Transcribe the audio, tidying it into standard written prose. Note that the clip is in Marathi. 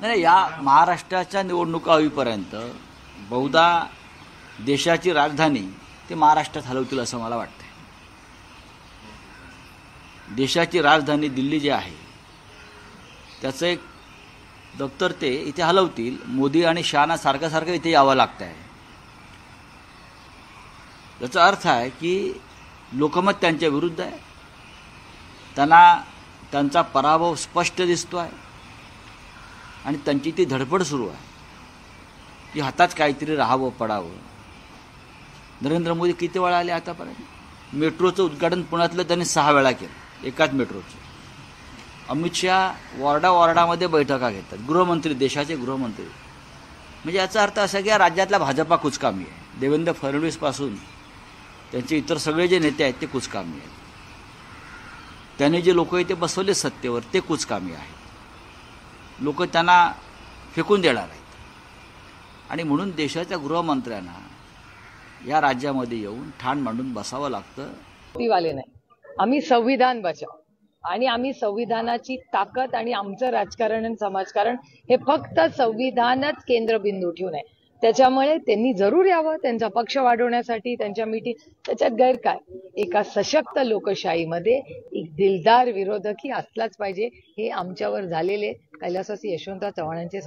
नाही, या महाराष्ट्राच्या निवडणुका होईपर्यंत बहुधा देशाची राजधानी ते महाराष्ट्रात हलवतील असं मला वाटतं. देशाची राजधानी दिल्ली जी आहे त्याचं एक दप्तर ते इथे हलवतील. मोदी आणि शहाना सारखं सारखं इथे यावं लागतं आहे. याचा अर्थ आहे की लोकमत त्यांच्या विरुद्ध आहे. त्यांना त्यांचा पराभव स्पष्ट दिसतो आहे आणि त्यांची ती धडपड सुरू आहे की हातात काहीतरी राहावं पडावं. नरेंद्र मोदी किती वेळा आले आतापर्यंत? मेट्रोचं उद्घाटन पुण्यातलं त्यांनी 6 वेळा केलं, एकाच मेट्रोचं. अमित शाह वॉर्डामध्ये बैठका घेतात, गृहमंत्री, देशाचे गृहमंत्री. म्हणजे याचा अर्थ असा की या राज्यातला भाजपा कुचकामी आहे. देवेंद्र फडणवीसपासून त्यांचे इतर सगळे जे नेते आहेत ते कुचकामी आहेत. त्याने जे लोक इथे बसवले सत्तेवर ते कुचकामी आहेत. लोक त्यांना फेकून देणार आहेत. आणि म्हणून देशाच्या गृहमंत्र्यांना या राज्यामध्ये येऊन ठाण मांडून बसावं लागतं. वाले नाही, आम्ही संविधान बचाव आणि आम्ही संविधानाची ताकद आणि आमचं राजकारण आणि समाजकारण हे फक्त संविधानच केंद्रबिंदू ठेवून आहे. त्याच्यामुळे त्यांनी जरूर यावं त्यांचा पक्ष वाढवण्यासाठी, त्यांच्या मीटिंग. त्याच्यात गैर काय? एका सशक्त लोकशाहीमध्ये एक दिलदार विरोधकही असलाच पाहिजे. हे आमच्यावर झालेले कैलासवासी यशवंतराव चव्हाणांचे